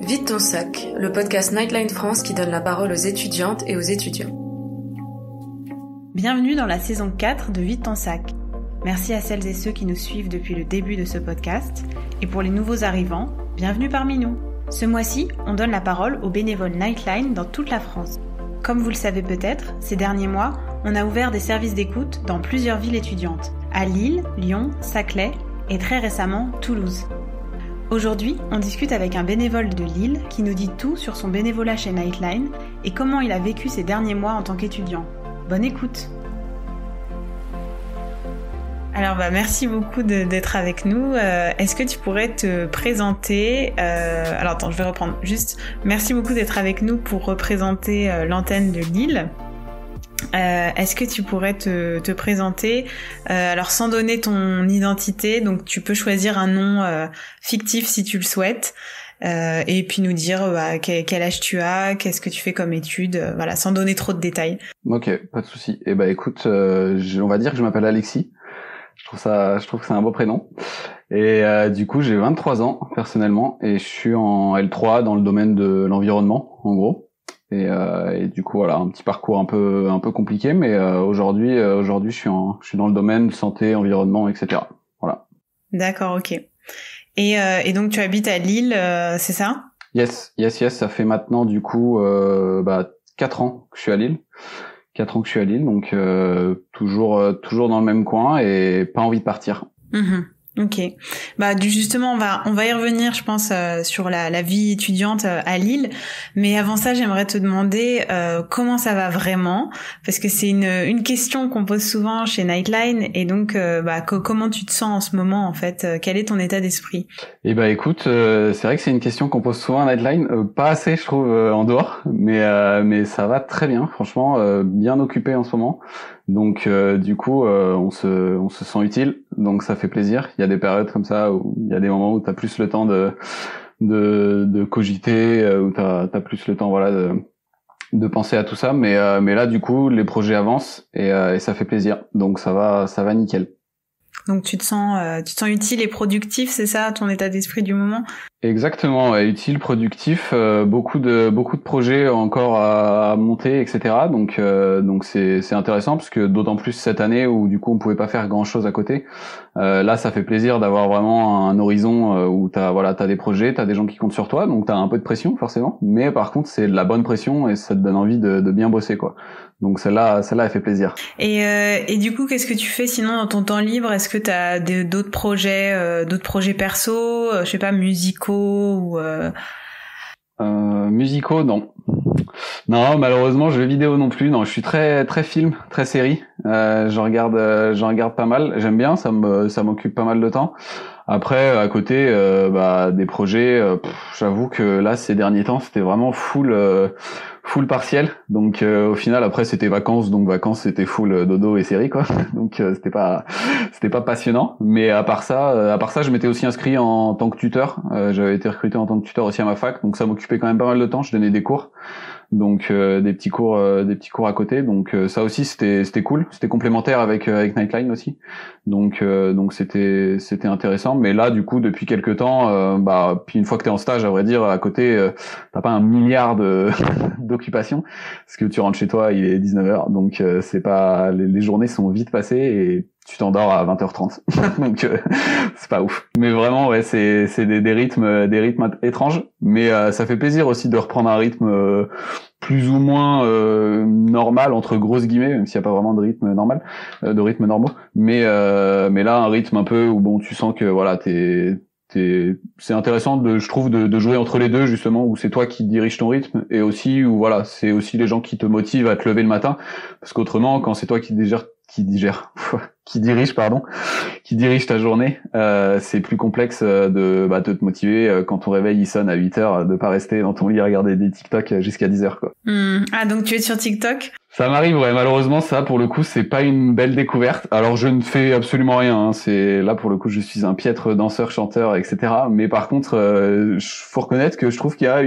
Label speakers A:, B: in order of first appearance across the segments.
A: Vide ton sac, le podcast Nightline France qui donne la parole aux étudiantes et aux étudiants.
B: Bienvenue dans la saison 4 de Vide ton sac. Merci à celles et ceux qui nous suivent depuis le début de ce podcast. Et pour les nouveaux arrivants, bienvenue parmi nous. Ce mois-ci, on donne la parole aux bénévoles Nightline dans toute la France. Comme vous le savez peut-être, ces derniers mois, on a ouvert des services d'écoute dans plusieurs villes étudiantes. À Lille, Lyon, Saclay et très récemment Toulouse. Aujourd'hui, on discute avec un bénévole de Lille qui nous dit tout sur son bénévolat chez Nightline et comment il a vécu ces derniers mois en tant qu'étudiant. Bonne écoute! Alors merci beaucoup d'être avec nous. Est-ce que tu pourrais te présenter Alors attends, je vais reprendre. Juste, merci beaucoup d'être avec nous pour représenter l'antenne de Lille. Est-ce que tu pourrais te présenter alors sans donner ton identité, donc tu peux choisir un nom fictif si tu le souhaites, et puis nous dire quel âge tu as, qu'est-ce que tu fais comme études, voilà, sans donner trop de détails.
C: Ok, pas de souci. Et écoute, on va dire que je m'appelle Alexis. Je trouve que c'est un beau prénom. Et du coup, j'ai 23 ans personnellement et je suis en L3 dans le domaine de l'environnement, en gros. Et du coup, voilà, un petit parcours un peu compliqué, mais aujourd'hui, je suis dans le domaine santé, environnement, etc. Voilà.
B: D'accord, ok. Et donc tu habites à Lille, c'est ça?
C: Yes. Ça fait maintenant du coup 4 ans que je suis à Lille. 4 ans que je suis à Lille, donc toujours dans le même coin et pas envie de partir.
B: Ok. Justement, on va y revenir, je pense, sur la vie étudiante à Lille. Mais avant ça, j'aimerais te demander comment ça va vraiment, parce que c'est une question qu'on pose souvent chez Nightline. Et donc, comment tu te sens en ce moment, en fait? Quel est ton état d'esprit?
C: Écoute, c'est vrai que c'est une question qu'on pose souvent à Nightline, pas assez, je trouve, en dehors, mais ça va très bien, franchement, bien occupé en ce moment. Donc du coup on se sent utile, donc ça fait plaisir. Il y a des périodes comme ça où il y a des moments où t'as plus le temps de cogiter, où t'as plus le temps de penser à tout ça, mais là du coup les projets avancent et ça fait plaisir. Donc ça va nickel.
B: Donc tu te sens utile et productif, c'est ça ton état d'esprit du moment?
C: Exactement, utile, productif, beaucoup de projets encore à monter, etc. Donc c'est intéressant parce que d'autant plus cette année où du coup on pouvait pas faire grand chose à côté. Là ça fait plaisir d'avoir vraiment un horizon où t'as des projets, t'as des gens qui comptent sur toi, donc t'as un peu de pression forcément, mais par contre c'est de la bonne pression et ça te donne envie de bien bosser quoi. Donc celle-là elle fait plaisir.
B: Et du coup qu'est-ce que tu fais sinon dans ton temps libre? Est-ce que t'as d'autres projets perso, je sais pas, musicaux ou
C: musicaux, non, malheureusement jeux vidéo non plus. Non, je suis très très film, très série. J'en regarde pas mal. J'aime bien, ça m'occupe pas mal de temps. Après à côté des projets, j'avoue que là ces derniers temps c'était vraiment full partiel. Donc au final après c'était vacances, donc vacances c'était full dodo et série quoi. Donc c'était pas passionnant, mais à part ça je m'étais aussi inscrit en tant que tuteur. J'avais été recruté en tant que tuteur aussi à ma fac, donc ça m'occupait quand même pas mal de temps. Je donnais des cours. Donc des petits cours à côté, donc ça aussi c'était cool, c'était complémentaire avec Nightline aussi, donc c'était intéressant. Mais là du coup depuis quelques temps puis une fois que t'es en stage, à vrai dire, à côté t'as pas un milliard de d'occupations parce que tu rentres chez toi, il est 19h, donc c'est pas, les journées sont vite passées et tu t'endors à 20h30. Donc c'est pas ouf. Mais vraiment ouais, c'est des rythmes étranges, mais ça fait plaisir aussi de reprendre un rythme plus ou moins normal entre grosses guillemets, même s'il n'y a pas vraiment de rythme normal, de rythme normaux, mais là un rythme un peu où bon tu sens que voilà c'est intéressant je trouve de jouer entre les deux justement, où c'est toi qui diriges ton rythme et aussi où voilà c'est aussi les gens qui te motivent à te lever le matin, parce qu'autrement quand c'est toi qui dirige ta journée, c'est plus complexe de te motiver quand ton réveil il sonne à 8h, de pas rester dans ton lit à regarder des TikTok jusqu'à 10h quoi.
B: Ah donc tu es sur TikTok?
C: Ça m'arrive, ouais, malheureusement ça pour le coup c'est pas une belle découverte. Alors je ne fais absolument rien, hein. C'est là pour le coup je suis un piètre danseur, chanteur, etc. Mais par contre faut reconnaître que je trouve qu'il y a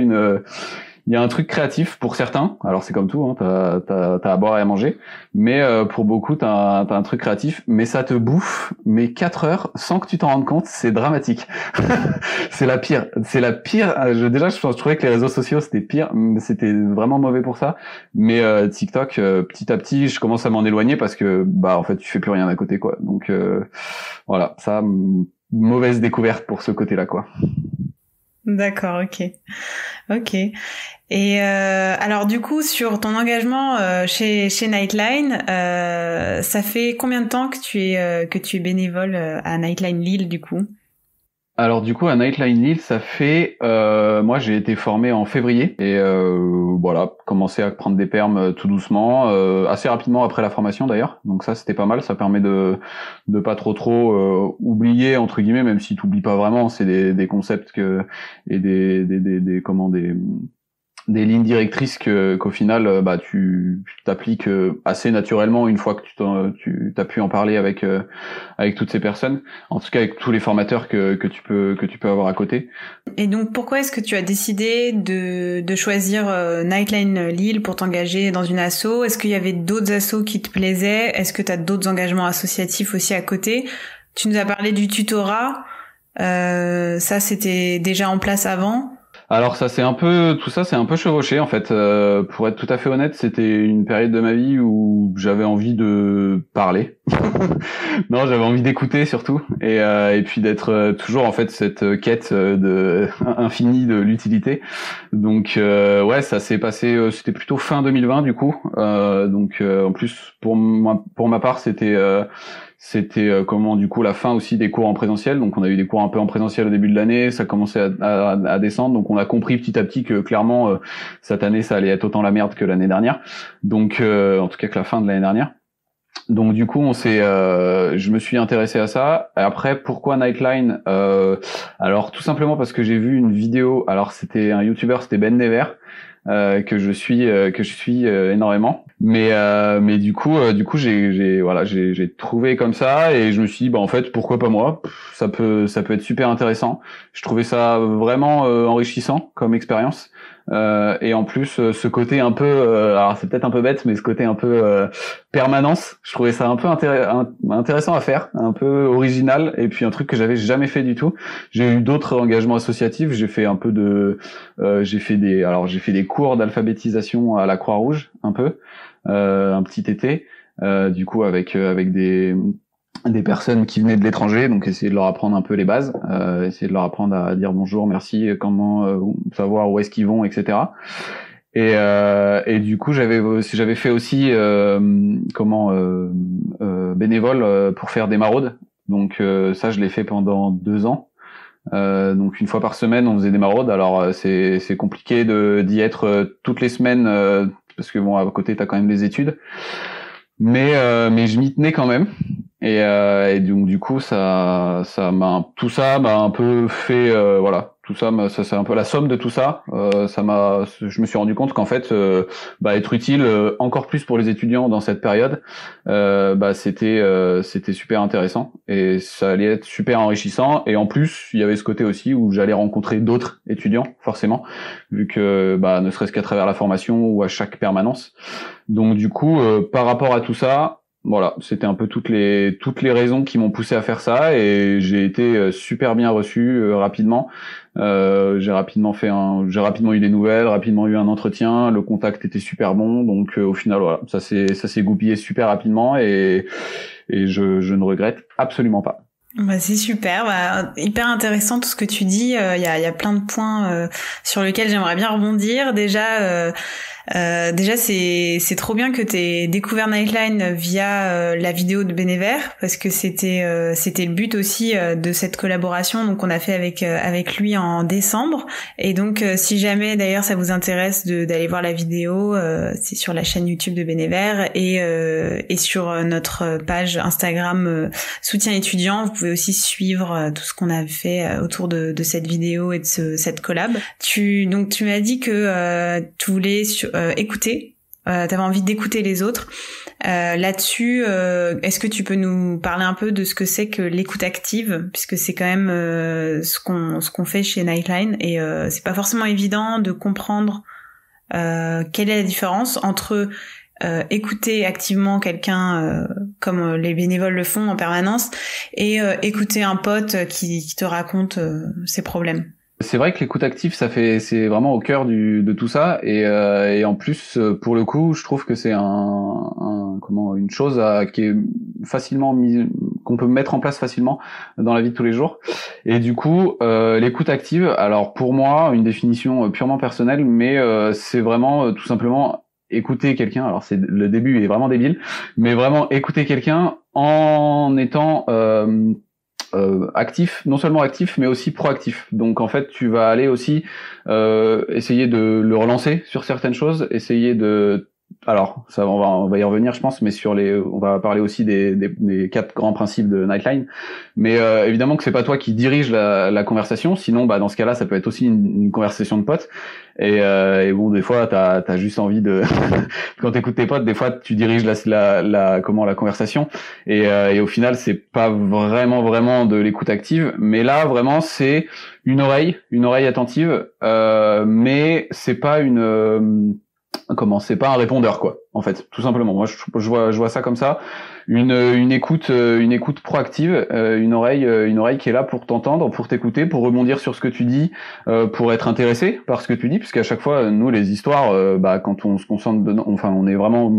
C: il y a un truc créatif pour certains. Alors c'est comme tout, hein, t'as à boire et à manger, mais pour beaucoup t'as un truc créatif, mais ça te bouffe, mais 4 heures sans que tu t'en rendes compte, c'est dramatique. C'est la pire. Déjà, je trouvais que les réseaux sociaux c'était pire, c'était vraiment mauvais pour ça. Mais TikTok, petit à petit, je commence à m'en éloigner parce que bah en fait tu fais plus rien à côté, quoi. Donc voilà, ça, mauvaise découverte pour ce côté-là, quoi.
B: D'accord, ok. Et alors du coup, sur ton engagement chez Nightline, ça fait combien de temps que tu es bénévole à Nightline Lille, du coup?
C: Alors du coup à Nightline Lille, ça fait moi j'ai été formé en février et voilà, commencé à prendre des perms tout doucement, assez rapidement après la formation d'ailleurs. Donc ça c'était pas mal, ça permet de pas trop oublier entre guillemets, même si t'oublies pas vraiment, c'est des concepts et des lignes directrices qu'au final bah tu t'appliques assez naturellement une fois que tu t'as pu en parler avec toutes ces personnes, en tout cas avec tous les formateurs que tu peux avoir à côté.
B: Et donc pourquoi est-ce que tu as décidé de choisir Nightline Lille pour t'engager dans une asso? Est-ce qu'il y avait d'autres assos qui te plaisaient? Est-ce que tu as d'autres engagements associatifs aussi à côté? Tu nous as parlé du tutorat, ça c'était déjà en place avant?
C: Alors tout ça c'est un peu chevauché en fait. Pour être tout à fait honnête, c'était une période de ma vie où j'avais envie de parler. Non, j'avais envie d'écouter surtout, et puis d'être toujours en fait cette quête infinie de l'utilité. Donc ouais, ça s'est passé. C'était plutôt fin 2020 du coup. Donc en plus pour ma part, c'était du coup la fin aussi des cours en présentiel. Donc on a eu des cours un peu en présentiel au début de l'année, ça commençait à descendre, donc on a compris petit à petit que clairement cette année ça allait être autant la merde que l'année dernière, donc en tout cas que la fin de l'année dernière. Donc du coup je me suis intéressé à ça. Et après, pourquoi Nightline? Alors tout simplement parce que j'ai vu une vidéo, alors c'était un YouTuber, c'était Ben Never, que je suis énormément, mais du coup j'ai trouvé comme ça et je me suis dit bah en fait pourquoi pas moi, ça peut être super intéressant. Je trouvais ça vraiment enrichissant comme expérience, et en plus ce côté un peu alors c'est peut-être un peu bête, mais ce côté un peu permanence, je trouvais ça un peu intéressant à faire, un peu original, et puis un truc que j'avais jamais fait du tout. J'ai eu d'autres engagements associatifs, j'ai fait un peu j'ai fait des cours d'alphabétisation à la Croix-Rouge, un petit été, du coup avec des personnes qui venaient de l'étranger, donc essayer de leur apprendre un peu les bases, essayer de leur apprendre à dire bonjour, merci, comment savoir où est-ce qu'ils vont, etc. Et du coup j'avais fait aussi bénévole pour faire des maraudes, donc ça je l'ai fait pendant 2 ans. Donc une fois par semaine on faisait des maraudes. Alors c'est compliqué d'y être toutes les semaines, parce que bon à côté t'as quand même des études, mais je m'y tenais quand même, et donc du coup tout ça m'a un peu fait voilà, tout ça ça c'est un peu la somme de tout ça. Je me suis rendu compte qu'en fait être utile encore plus pour les étudiants dans cette période, c'était super intéressant et ça allait être super enrichissant. Et en plus il y avait ce côté aussi où j'allais rencontrer d'autres étudiants forcément, vu que ne serait-ce qu'à travers la formation ou à chaque permanence. Donc du coup par rapport à tout ça, voilà, c'était un peu toutes les raisons qui m'ont poussé à faire ça, et j'ai été super bien reçu rapidement. J'ai rapidement eu des nouvelles, rapidement eu un entretien, le contact était super bon, donc au final voilà, ça s'est goupillé super rapidement, et je ne regrette absolument pas.
B: Bah c'est super, hyper intéressant tout ce que tu dis. Il y a plein de points sur lesquels j'aimerais bien rebondir. Déjà c'est trop bien que t'aies découvert Nightline via la vidéo de Bénévert, parce que c'était le but aussi de cette collaboration, donc on a fait avec lui en décembre. Et donc si jamais d'ailleurs ça vous intéresse d'aller voir la vidéo, c'est sur la chaîne YouTube de Bénévert, et sur notre page Instagram soutien étudiant. Vous pouvez aussi suivre tout ce qu'on a fait autour de cette vidéo et de cette collab. Tu m'as dit que tu voulais écouter, t'avais envie d'écouter les autres. Là-dessus, est-ce que tu peux nous parler un peu de ce que c'est que l'écoute active, puisque c'est quand même ce qu'on fait chez Nightline, et c'est pas forcément évident de comprendre quelle est la différence entre écouter activement quelqu'un comme les bénévoles le font en permanence et écouter un pote qui te raconte ses problèmes?
C: C'est vrai que l'écoute active, c'est vraiment au cœur de tout ça, et en plus, pour le coup, je trouve que c'est une chose qui est facilement mise, qu'on peut mettre en place facilement dans la vie de tous les jours. Et du coup, l'écoute active, alors pour moi, une définition purement personnelle, mais c'est vraiment tout simplement écouter quelqu'un. Alors le début est vraiment débile, mais vraiment écouter quelqu'un en étant actif, non seulement actif mais aussi proactif. Donc en fait tu vas aller aussi essayer de le relancer sur certaines choses, essayer de, alors ça on va y revenir je pense, mais on va parler aussi des 4 grands principes de Nightline, mais évidemment que c'est pas toi qui dirige la conversation, sinon dans ce cas-là ça peut être aussi une conversation de potes, et bon, des fois t'as juste envie de quand t'écoutes tes potes, des fois tu diriges la conversation, et au final c'est pas vraiment de l'écoute active, mais là vraiment c'est une oreille attentive, mais c'est pas c'est pas un répondeur quoi, en fait, tout simplement. Moi je vois ça comme ça, une écoute proactive, une oreille qui est là pour t'entendre, pour t'écouter, pour rebondir sur ce que tu dis, pour être intéressé par ce que tu dis, puisqu'à chaque fois nous les histoires, quand on se concentre on est vraiment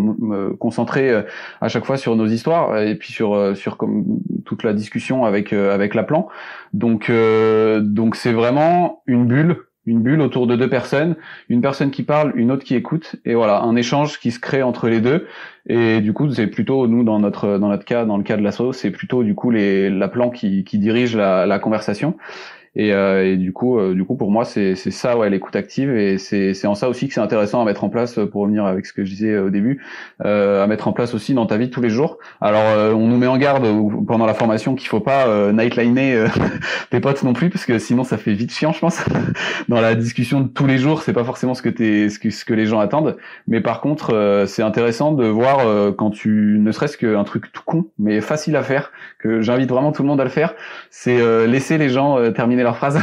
C: concentré à chaque fois sur nos histoires, et puis sur comme toute la discussion avec l'appelant. Donc c'est vraiment une bulle autour de 2 personnes, une personne qui parle, une autre qui écoute, et voilà, un échange qui se crée entre les deux. Et du coup, c'est plutôt nous dans notre cas, dans le cas de l'asso, c'est plutôt du coup l'appelant qui dirige la conversation. Et du coup pour moi c'est ça, ouais, l'écoute active, et c'est en ça aussi que c'est intéressant à mettre en place, pour revenir avec ce que je disais au début, à mettre en place aussi dans ta vie de tous les jours. Alors on nous met en garde pendant la formation qu'il faut pas nightliner tes potes non plus, parce que sinon ça fait vite chiant, je pense. Dans la discussion de tous les jours, c'est pas forcément ce que les gens attendent, mais par contre c'est intéressant de voir quand ne serait-ce qu'un truc tout con mais facile à faire, que j'invite vraiment tout le monde à le faire, c'est laisser les gens terminer leur phrase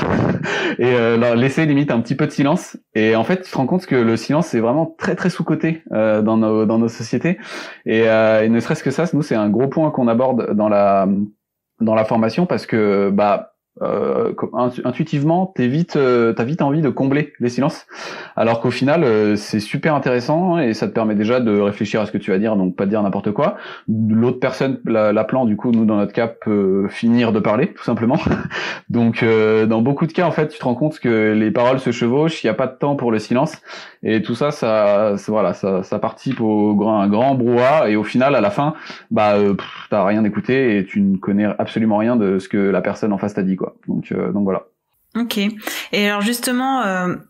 C: et leur laisser limite un petit peu de silence. Et en fait tu te rends compte que le silence c'est vraiment très très sous-coté dans nos sociétés, et ne serait-ce que ça, nous c'est un gros point qu'on aborde dans la formation, parce que intuitivement t'as vite envie de combler les silences, alors qu'au final c'est super intéressant, et ça te permet déjà de réfléchir à ce que tu vas dire, donc pas te dire n'importe quoi. L'autre personne, l'appelant, du coup nous dans notre cas, peut finir de parler tout simplement. Donc dans beaucoup de cas en fait tu te rends compte que les paroles se chevauchent, il y a pas de temps pour le silence, et tout ça participe un grand brouhaha, et au final à la fin t'as rien écouté et tu ne connais absolument rien de ce que la personne en face t'a dit quoi. Donc voilà.
B: Ok. Et alors justement,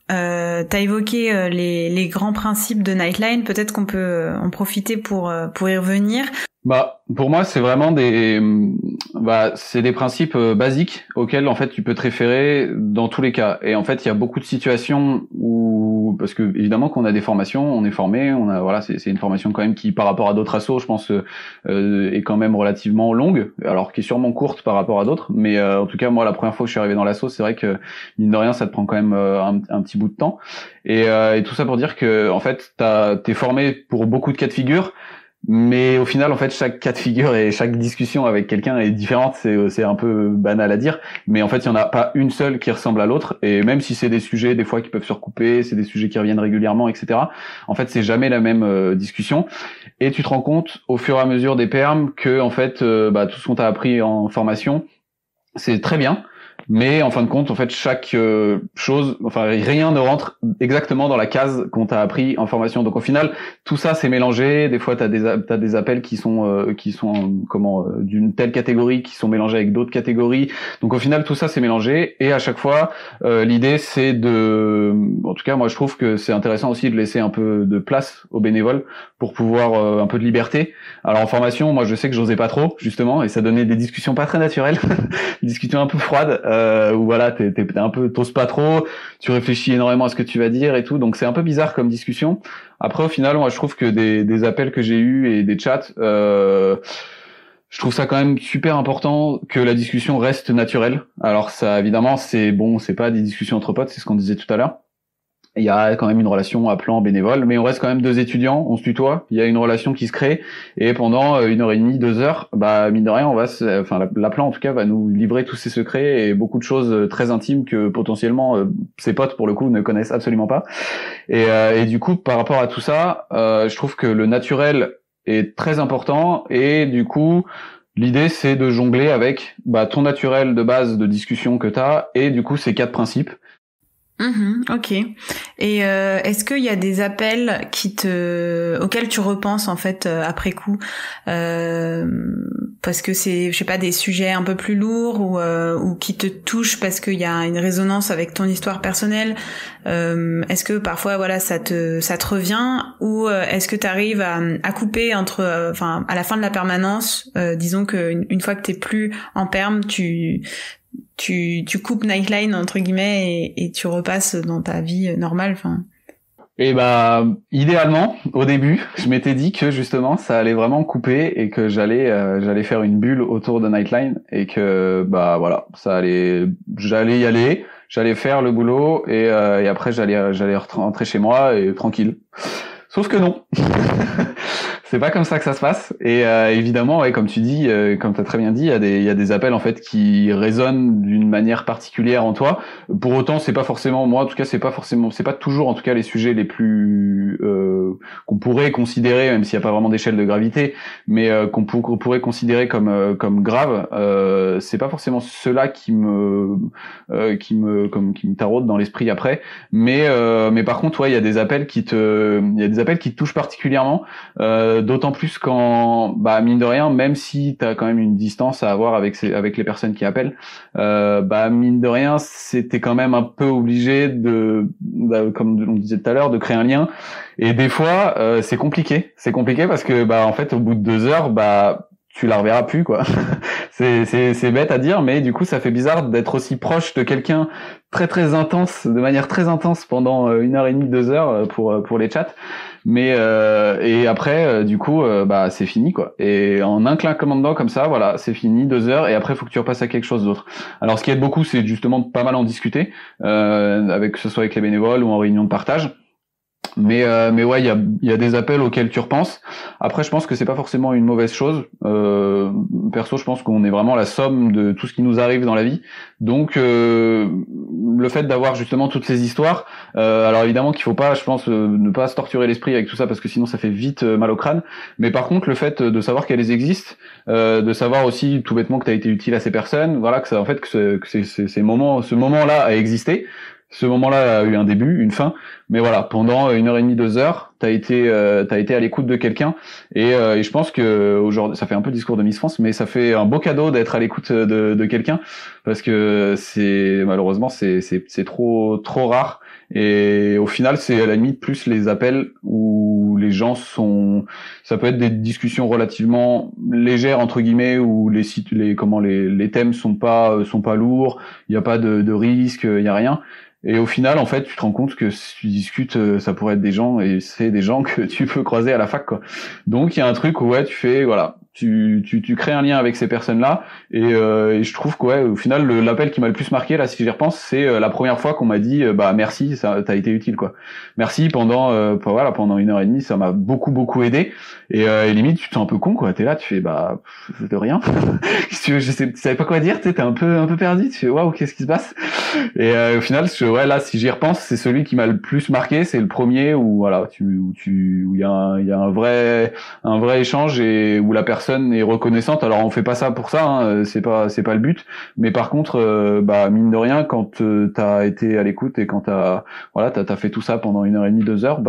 B: t'as évoqué les grands principes de Nightline. Peut-être qu'on peut en profiter pour y revenir.
C: Pour moi, c'est vraiment c'est des principes basiques auxquels en fait tu peux te référer dans tous les cas. Et en fait, il y a beaucoup de situations où, parce que évidemment qu'on a des formations, on est formé, c'est une formation quand même qui, par rapport à d'autres assos, je pense, est quand même relativement longue, alors qui est sûrement courte par rapport à d'autres. Mais en tout cas, moi, la première fois que je suis arrivé dans l'asso, c'est vrai que mine de rien, ça te prend quand même un petit bout de temps. Et tout ça pour dire que en fait, t'es formé pour beaucoup de cas de figure. Mais au final, en fait, chaque cas de figure et chaque discussion avec quelqu'un est différente. C'est un peu banal à dire, mais en fait, il y en a pas une seule qui ressemble à l'autre. Et même si c'est des sujets des fois qui peuvent se recouper, c'est des sujets qui reviennent régulièrement, etc. En fait, c'est jamais la même discussion. Et tu te rends compte au fur et à mesure des termes que en fait, tout ce qu'on t'a appris en formation, c'est très bien. Mais en fin de compte, en fait, chaque chose, rien ne rentre exactement dans la case qu'on t'a appris en formation. Donc au final, tout ça c'est mélangé. Des fois, t'as des appels qui sont d'une telle catégorie qui sont mélangés avec d'autres catégories. Donc au final, tout ça c'est mélangé. Et à chaque fois, l'idée c'est en tout cas, moi je trouve que c'est intéressant aussi de laisser un peu de place aux bénévoles pour pouvoir un peu de liberté. Alors en formation, moi je sais que j'osais pas trop justement, et ça donnait des discussions pas très naturelles, des discussions un peu froides. Où voilà, t'es un peu, t'oses pas trop, tu réfléchis énormément à ce que tu vas dire et tout, donc c'est un peu bizarre comme discussion. Après au final, moi je trouve que des appels que j'ai eus et des chats, je trouve ça quand même super important que la discussion reste naturelle. Alors ça, évidemment, c'est pas des discussions entre potes, c'est ce qu'on disait tout à l'heure. il y a quand même une relation à plan bénévole, mais on reste quand même 2 étudiants, on se tutoie, il y a une relation qui se crée, et pendant 1h30, 2 heures, bah mine de rien, l'appelant en tout cas va nous livrer tous ses secrets et beaucoup de choses très intimes que potentiellement ses potes pour le coup ne connaissent absolument pas. Et du coup, par rapport à tout ça, je trouve que le naturel est très important, et du coup, l'idée c'est de jongler avec ton naturel de base de discussion que t'as, et du coup ces 4 principes.
B: Ok. Et est-ce qu'il y a des appels auxquels tu repenses en fait après coup, parce que c'est, je sais pas, des sujets un peu plus lourds ou qui te touchent parce qu'il y a une résonance avec ton histoire personnelle. Est-ce que parfois voilà ça te revient, ou est-ce que tu arrives à couper entre, à la fin de la permanence, disons que une fois que t'es plus en perm, tu coupes Nightline entre guillemets et tu repasses dans ta vie normale,
C: Et idéalement, au début, je m'étais dit que justement ça allait vraiment couper et que j'allais faire une bulle autour de Nightline, et que j'allais y aller, j'allais faire le boulot, et après j'allais rentrer chez moi et tranquille. Sauf que non. C'est pas comme ça que ça se passe. Et évidemment, comme tu dis, comme tu as très bien dit, il y a des appels en fait qui résonnent d'une manière particulière en toi. Pour autant, c'est pas forcément, moi en tout cas, c'est pas toujours en tout cas les sujets les plus qu'on pourrait considérer, même s'il y a pas vraiment d'échelle de gravité, mais qu'on pourrait considérer comme grave. C'est pas forcément ceux-là qui me taraudent dans l'esprit après. Mais par contre, il y a des appels qui te touchent particulièrement. D'autant plus quand, mine de rien, même si t'as quand même une distance à avoir avec les personnes qui appellent, mine de rien, c'était quand même un peu obligé comme on disait tout à l'heure, de créer un lien. Et des fois, c'est compliqué parce que, en fait, au bout de 2 heures, tu la reverras plus, quoi. C'est bête à dire, mais du coup, ça fait bizarre d'être aussi proche de quelqu'un très très intense, de manière très intense pendant 1h30, 2 heures pour les chats. Mais et après du coup c'est fini, quoi. Et en un claquement de doigts comme ça, voilà, c'est fini, 2 heures, et après faut que tu repasses à quelque chose d'autre. Alors ce qui aide beaucoup, c'est justement pas mal en discuter, que ce soit avec les bénévoles ou en réunion de partage. Mais ouais, il y a des appels auxquels tu repenses. Après, je pense que c'est pas forcément une mauvaise chose. Perso, je pense qu'on est vraiment la somme de tout ce qui nous arrive dans la vie. Donc le fait d'avoir justement toutes ces histoires, alors évidemment qu'il faut pas, je pense, ne pas se torturer l'esprit avec tout ça, parce que sinon ça fait vite mal au crâne. Mais par contre, le fait de savoir qu'elles existent, de savoir aussi tout bêtement que tu as été utile à ces personnes, voilà, que ça, en fait, que ce moment-là a existé. Ce moment-là a eu un début, une fin, mais voilà, pendant 1h30, 2 heures, t'as été à l'écoute de quelqu'un, et je pense que aujourd'hui, ça fait un peu discours de Miss France, mais ça fait un beau cadeau d'être à l'écoute de quelqu'un, parce que malheureusement c'est trop rare, et au final c'est à la limite plus les appels où les gens ça peut être des discussions relativement légères entre guillemets, où les thèmes sont pas lourds, il y a pas de risque, il y a rien. Et au final, en fait, tu te rends compte que si tu discutes, ça pourrait être des gens, et c'est des gens que tu peux croiser à la fac, quoi. Donc, il y a un truc où, tu fais, voilà, tu crées un lien avec ces personnes-là, et je trouve que, au final, l'appel qui m'a le plus marqué, là, si j'y repense, c'est la première fois qu'on m'a dit, merci, ça, t'as été utile, quoi. Merci pendant 1h30, ça m'a beaucoup aidé, et limite, tu te sens un peu con, quoi. T'es là, tu fais, de rien. Tu savais pas quoi dire, t'es un peu perdu, tu fais, waouh, qu'est-ce qui se passe? Et au final, là, si j'y repense, c'est celui qui m'a le plus marqué, c'est le premier où il y a un vrai échange, et où la personne est reconnaissante. Alors on fait pas ça pour ça, hein, c'est pas le but, mais par contre mine de rien, quand t'as été à l'écoute et quand t'as fait tout ça pendant 1h30, 2 heures,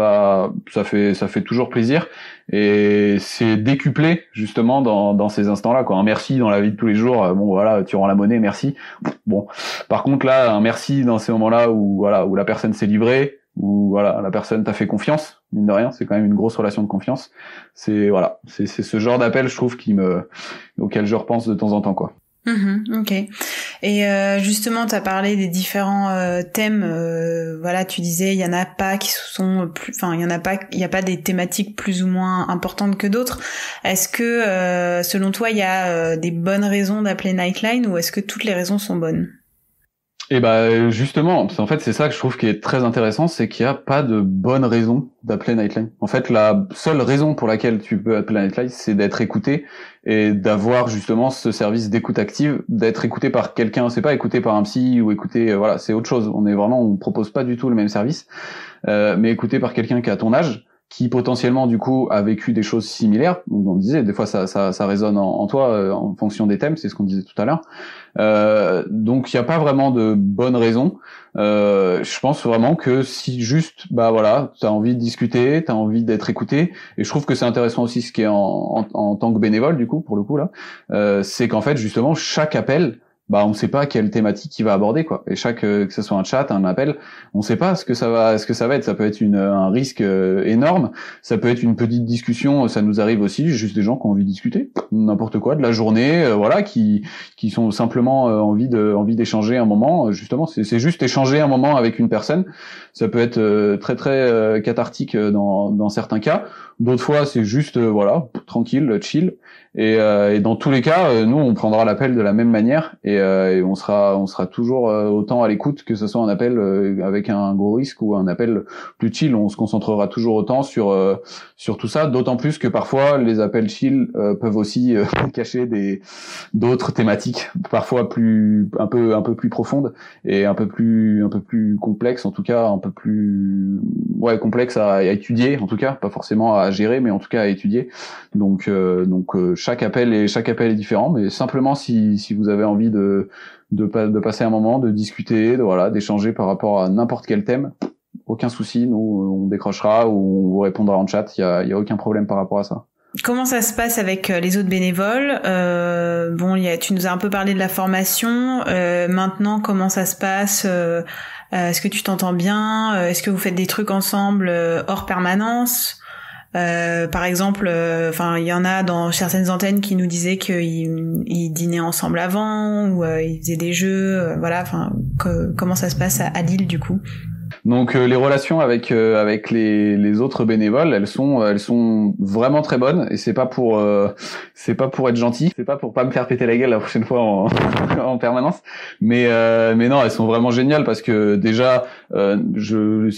C: ça fait toujours plaisir, et c'est décuplé justement dans ces instants-là, quoi. Un merci dans la vie de tous les jours, tu rends la monnaie, merci. Bon, par contre là, un merci dans ces moments-là où la personne s'est livrée, où la personne t'a fait confiance, mine de rien, c'est quand même une grosse relation de confiance. C'est ce genre d'appel, je trouve, auquel je repense de temps en temps, quoi.
B: Ok. Et justement, tu as parlé des différents thèmes. Tu disais, il y en a pas qui sont plus, il y a pas des thématiques plus ou moins importantes que d'autres. Est-ce que selon toi, il y a des bonnes raisons d'appeler Nightline, ou est-ce que toutes les raisons sont bonnes?
C: Et justement, en fait c'est ça que je trouve qui est très intéressant, c'est qu'il n'y a pas de bonne raison d'appeler Nightline. En fait, la seule raison pour laquelle tu peux appeler Nightline, c'est d'être écouté et d'avoir justement ce service d'écoute active, d'être écouté par quelqu'un. C'est pas écouté par un psy ou écouté, voilà, c'est autre chose. On propose pas du tout le même service, mais écouté par quelqu'un qui a ton âge, qui potentiellement du coup a vécu des choses similaires. Donc on disait des fois ça résonne en toi en fonction des thèmes, c'est ce qu'on disait tout à l'heure. Donc il n'y a pas vraiment de bonne raison. Je pense vraiment que si juste t'as envie de discuter, t'as envie d'être écouté, et je trouve que c'est intéressant aussi ce qui est en tant que bénévole du coup pour le coup là, c'est qu'en fait justement chaque appel, on sait pas quelle thématique il va aborder quoi. Et que ce soit un chat, un appel, on sait pas ce que ça va être. Ça peut être un risque énorme. Ça peut être une petite discussion. Ça nous arrive aussi, juste des gens qui ont envie de discuter, n'importe quoi de la journée, qui sont simplement envie d'échanger un moment. Justement, c'est juste échanger un moment avec une personne. Ça peut être très très cathartique dans certains cas. D'autres fois, c'est juste tranquille, chill. Et dans tous les cas, nous on prendra l'appel de la même manière et on sera toujours autant à l'écoute, que ce soit un appel avec un gros risque ou un appel plus chill. On se concentrera toujours autant sur tout ça, d'autant plus que parfois les appels chill peuvent aussi cacher d'autres thématiques parfois un peu plus profondes et un peu plus complexes, en tout cas un peu plus complexes à étudier, en tout cas pas forcément à gérer, mais en tout cas à étudier. Donc chaque appel est différent, mais simplement si vous avez envie de passer un moment, de discuter, d'échanger par rapport à n'importe quel thème, aucun souci, nous on décrochera ou on vous répondra en chat, il y a aucun problème par rapport à ça.
B: Comment ça se passe avec les autres bénévoles? Tu nous as un peu parlé de la formation. Maintenant, comment ça se passe? Est-ce que tu t'entends bien? Est-ce que vous faites des trucs ensemble hors permanence? Par exemple, il y en a dans certaines antennes qui nous disaient qu'ils dînaient ensemble avant ou ils faisaient des jeux. Comment ça se passe à Lille du coup?
C: Donc les relations avec les autres bénévoles, elles sont vraiment très bonnes, et c'est pas pour être gentil, c'est pas pour pas me faire péter la gueule la prochaine fois en permanence, mais non, elles sont vraiment géniales parce que déjà le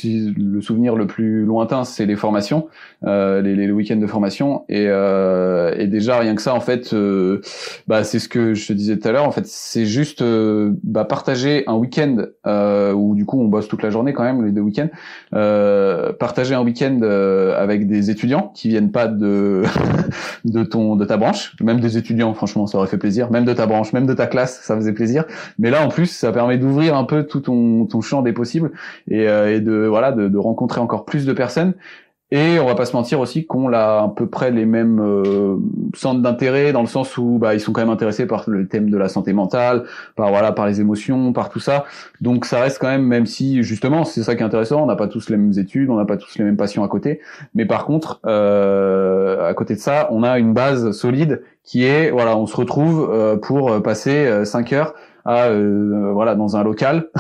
C: souvenir le plus lointain, c'est les formations, les week-ends de formation, et déjà rien que ça en fait, c'est ce que je te disais tout à l'heure, en fait c'est juste partager un week-end où du coup on bosse toute la journée quand même, les 2 week-ends, partager un week-end avec des étudiants qui viennent pas de ta branche, même des étudiants, franchement ça aurait fait plaisir, même de ta branche, même de ta classe, ça faisait plaisir, mais là en plus ça permet d'ouvrir un peu tout ton champ des possibles et de rencontrer encore plus de personnes. Et on va pas se mentir aussi qu'on a à peu près les mêmes centres d'intérêt, dans le sens où ils sont quand même intéressés par le thème de la santé mentale, par les émotions, par tout ça. Donc ça reste quand même si justement c'est ça qui est intéressant, on n'a pas tous les mêmes études, on n'a pas tous les mêmes passions à côté, mais par contre à côté de ça, on a une base solide qui est on se retrouve pour passer 5 heures dans un local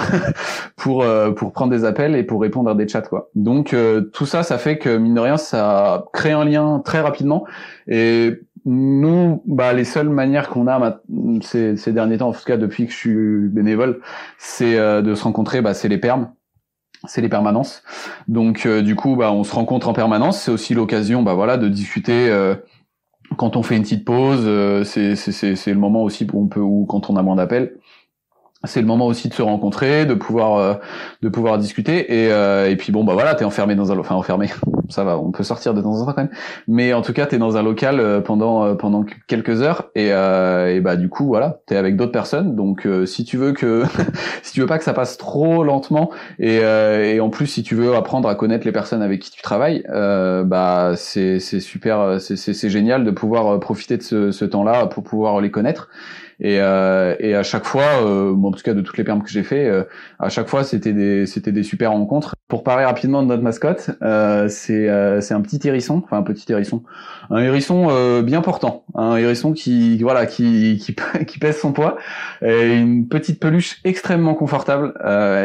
C: pour prendre des appels et pour répondre à des chats quoi. Donc tout ça fait que mine de rien ça crée un lien très rapidement, et nous les seules manières qu'on a ces derniers temps, en tout cas depuis que je suis bénévole, c'est de se rencontrer, c'est les permanences. Donc du coup on se rencontre en permanence, c'est aussi l'occasion de discuter quand on fait une petite pause, c'est le moment aussi où ou quand on a moins d'appels, c'est le moment aussi de se rencontrer, de pouvoir discuter, et puis t'es enfermé enfermé, ça va, on peut sortir de temps en temps quand même, mais en tout cas t'es dans un local pendant quelques heures, et du coup t'es avec d'autres personnes. Donc si tu veux pas que ça passe trop lentement, et en plus si tu veux apprendre à connaître les personnes avec qui tu travailles, c'est super, c'est génial de pouvoir profiter de ce temps-là pour pouvoir les connaître. Et à chaque fois, en tout cas de toutes les permes que j'ai fait, à chaque fois c'était des super rencontres. Pour parler rapidement de notre mascotte, c'est un petit hérisson, un hérisson bien portant, un hérisson qui pèse son poids, et une petite peluche extrêmement confortable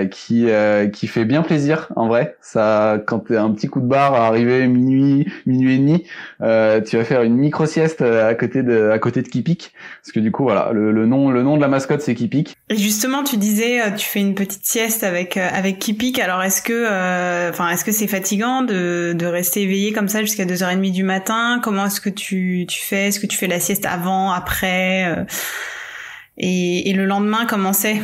C: qui fait bien plaisir en vrai. Ça, quand t'as un petit coup de barre à arriver minuit et demi, tu vas faire une micro sieste à côté de Kipik, parce que du coup le nom de la mascotte, c'est Kipik.
B: Et justement, tu disais, tu fais une petite sieste avec Kipik. Alors, est-ce que c'est fatigant de rester éveillé comme ça jusqu'à 2h30 du matin? Comment est-ce que tu fais? Est-ce que tu fais la sieste avant, après? Et le lendemain, comment c'est?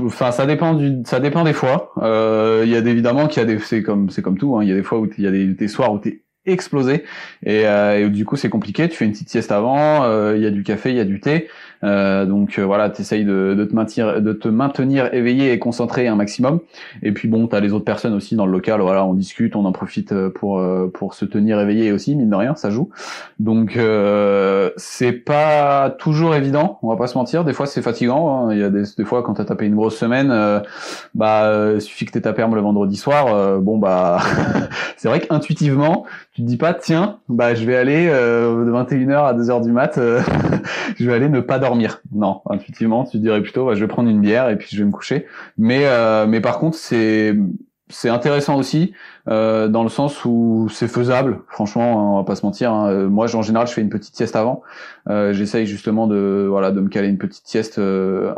C: Enfin, ça dépend des fois. Il y a évidemment c'est comme tout, hein. Il y a des fois où il y a des soirs où t'es explosé et du coup c'est compliqué. Tu fais une petite sieste avant, il y a du café, il y a du thé, donc voilà, t'essayes de te maintenir éveillé et concentré un maximum. Et puis bon, t'as les autres personnes aussi dans le local, voilà, on discute, on en profite pour se tenir éveillé aussi, mine de rien, ça joue. Donc c'est pas toujours évident, on va pas se mentir. Des fois c'est fatigant, hein. Il y a des fois quand t'as tapé une grosse semaine, suffit que t'aies ta perme le vendredi soir, c'est vrai qu'intuitivement tu te dis pas, tiens, je vais aller de 21h à 2h du mat, je vais aller ne pas dormir. Non, intuitivement, tu te dirais plutôt, je vais prendre une bière et puis je vais me coucher. Mais par contre, c'est intéressant aussi dans le sens où c'est faisable. Franchement, on va pas se mentir, hein. Moi, en général, je fais une petite sieste avant. J'essaye justement de me caler une petite sieste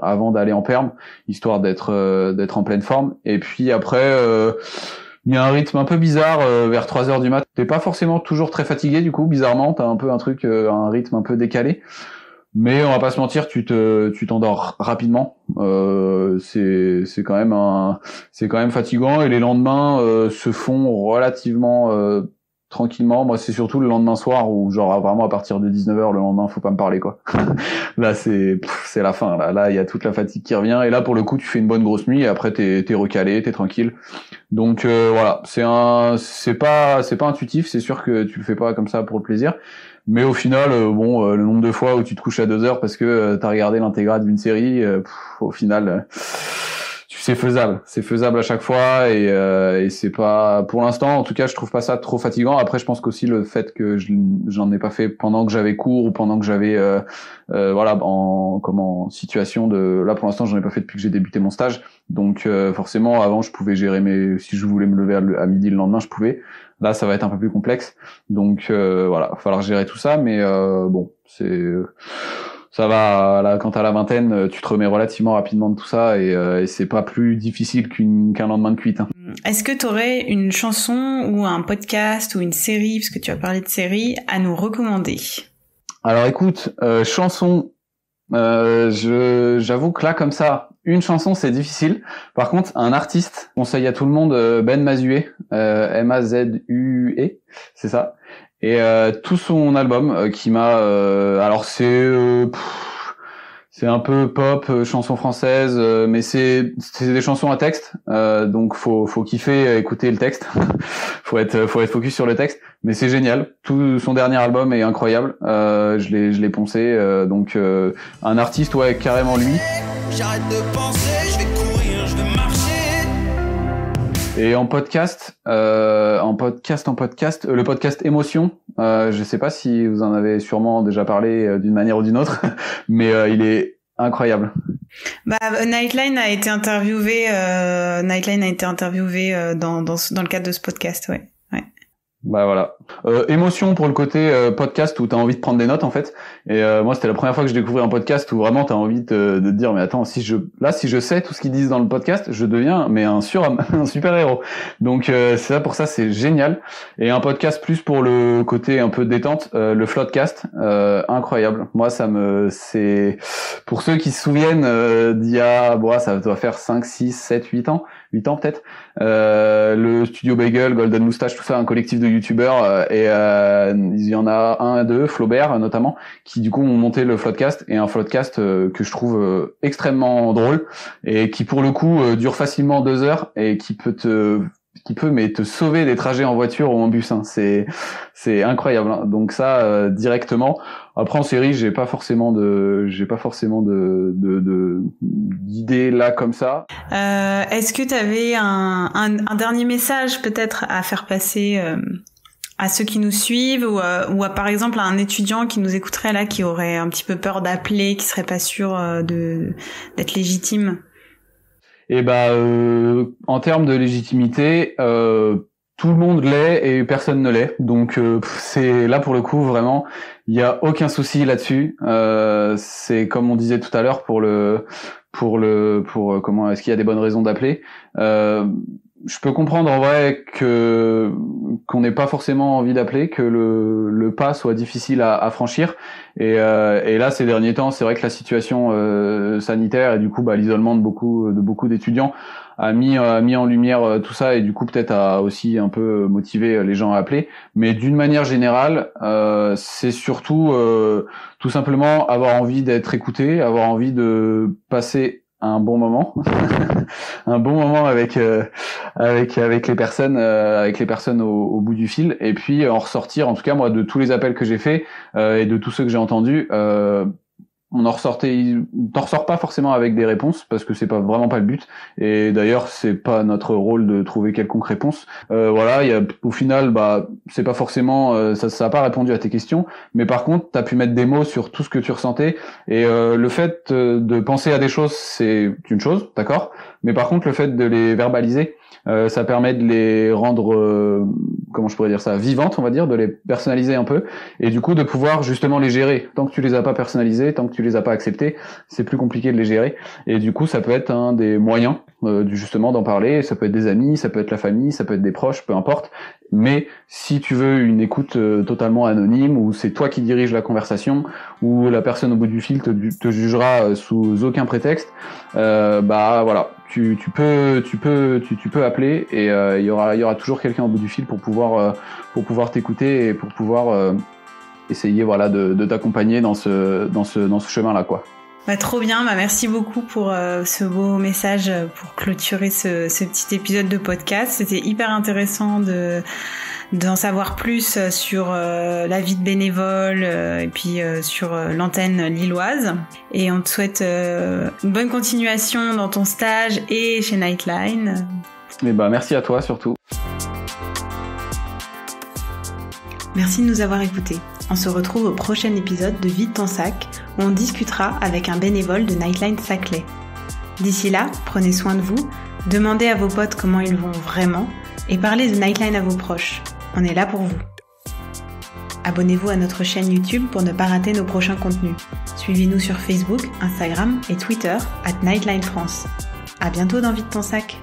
C: avant d'aller en perm, histoire d'être en pleine forme. Et puis après. Il y a un rythme un peu bizarre vers 3h du mat. T'es pas forcément toujours très fatigué du coup, bizarrement, t'as un peu un rythme un peu décalé. Mais on va pas se mentir, tu t'endors rapidement. C'est quand même fatigant et les lendemains se font relativement tranquillement. Moi, c'est surtout le lendemain soir où genre vraiment à partir de 19h le lendemain, faut pas me parler quoi. Là c'est la fin là, il y a toute la fatigue qui revient et là pour le coup, tu fais une bonne grosse nuit et après t'es recalé, t'es tranquille. Donc voilà, c'est pas intuitif, c'est sûr que tu le fais pas comme ça pour le plaisir. Mais au final, le nombre de fois où tu te couches à 2h parce que t'as regardé l'intégrale d'une série, au final, c'est faisable à chaque fois et c'est pas, pour l'instant, en tout cas, je trouve pas ça trop fatigant. Après, je pense qu'aussi le fait que j'en ai pas fait pendant que j'avais cours ou pendant que j'avais, en situation de, là pour l'instant, j'en ai pas fait depuis que j'ai débuté mon stage. Donc forcément, avant, je pouvais gérer si je voulais me lever à midi le lendemain, je pouvais. Là, ça va être un peu plus complexe. Donc va falloir gérer tout ça, mais ça va, là, quand t'as la vingtaine, tu te remets relativement rapidement de tout ça et c'est pas plus difficile qu'un lendemain de cuite, hein.
B: Est-ce que t'aurais une chanson ou un podcast ou une série, parce que tu as parlé de série, à nous recommander? Alors
C: écoute, chanson, j'avoue que là, comme ça, une chanson, c'est difficile. Par contre, un artiste, conseille à tout le monde Ben Mazue, M-A-Z-U-E, c'est ça. Et tout son album qui m'a alors c'est un peu pop, chanson française, mais c'est des chansons à texte, donc faut kiffer écouter le texte. faut être focus sur le texte, mais c'est génial. Tout son dernier album est incroyable. Je l'ai poncé, donc un artiste, ouais, carrément lui. J'arrête de penser, je vais courir, je vais marcher. Et en podcast, le podcast Émotion, je sais pas si vous en avez sûrement déjà parlé d'une manière ou d'une autre, mais il est incroyable.
B: Nightline a été interviewé dans le cadre de ce podcast, ouais.
C: Voilà. Émotion pour le côté podcast où t'as envie de prendre des notes en fait. Et moi c'était la première fois que je découvrais un podcast où vraiment t'as envie de te dire mais attends, si je sais tout ce qu'ils disent dans le podcast, je deviens un super héros. Donc c'est pour ça c'est génial. Et un podcast plus pour le côté un peu détente, le Floodcast, incroyable. Moi c'est pour ceux qui se souviennent d'il y a ça doit faire 5, 6, 7, 8 ans peut-être, le Studio Bagel, Golden Moustache, tout ça, un collectif de youtubeurs, et il y en a un, deux, Flaubert notamment, qui du coup ont monté le Floodcast, et un Floodcast que je trouve extrêmement drôle, et qui pour le coup dure facilement 2 heures, et qui peut te sauver des trajets en voiture ou en bus, hein. C'est incroyable, hein. Donc ça directement. Après en série, j'ai pas forcément d'idées là comme ça.
B: Est-ce que tu avais un dernier message peut-être à faire passer à ceux qui nous suivent ou à par exemple à un étudiant qui nous écouterait là, qui aurait un petit peu peur d'appeler, qui serait pas sûr d'être légitime?
C: Et en termes de légitimité, tout le monde l'est et personne ne l'est. Donc c'est là pour le coup vraiment, il y a aucun souci là-dessus. C'est comme on disait tout à l'heure pour comment est-ce qu'il y a des bonnes raisons d'appeler. Je peux comprendre en vrai qu'on n'ait pas forcément envie d'appeler, que le pas soit difficile à franchir. Et là, ces derniers temps, c'est vrai que la situation sanitaire et du coup l'isolement de beaucoup d'étudiants a mis en lumière tout ça, et du coup peut-être a aussi un peu motivé les gens à appeler. Mais d'une manière générale, c'est surtout tout simplement avoir envie d'être écouté, avoir envie de passer un bon moment un bon moment avec les personnes au bout du fil, et puis en ressortir, en tout cas moi, de tous les appels que j'ai faits et de tous ceux que j'ai entendus, t'en ressors pas forcément avec des réponses, parce que c'est vraiment pas le but, et d'ailleurs c'est pas notre rôle de trouver quelconque réponse. Voilà, au final c'est pas forcément ça a pas répondu à tes questions, mais par contre t'as pu mettre des mots sur tout ce que tu ressentais, et le fait de penser à des choses, c'est une chose, d'accord, mais par contre le fait de les verbaliser, ça permet de les rendre comment je pourrais dire ça, vivantes, on va dire, de les personnaliser un peu, et du coup de pouvoir justement les gérer. Tant que tu les as pas personnalisées, tant que tu les as pas acceptées, c'est plus compliqué de les gérer, et du coup ça peut être un des moyens justement d'en parler. Ça peut être des amis, ça peut être la famille, ça peut être des proches, peu importe. Mais si tu veux une écoute totalement anonyme, où c'est toi qui diriges la conversation, où la personne au bout du fil te jugera sous aucun prétexte, voilà, tu peux appeler, et il y aura toujours quelqu'un au bout du fil pour pouvoir t'écouter et pour pouvoir essayer de t'accompagner dans ce chemin-là, quoi.
B: Trop bien, merci beaucoup pour ce beau message pour clôturer ce petit épisode de podcast. C'était hyper intéressant d'en savoir plus sur la vie de bénévole et puis sur l'antenne lilloise. Et on te souhaite une bonne continuation dans ton stage et chez Nightline.
C: Et merci à toi surtout.
B: Merci de nous avoir écoutés. On se retrouve au prochain épisode de Vide ton sac, où on discutera avec un bénévole de Nightline Saclay. D'ici là, prenez soin de vous, demandez à vos potes comment ils vont vraiment, et parlez de Nightline à vos proches. On est là pour vous. Abonnez-vous à notre chaîne YouTube pour ne pas rater nos prochains contenus. Suivez-nous sur Facebook, Instagram et Twitter @Nightline France. À bientôt dans Vide ton sac.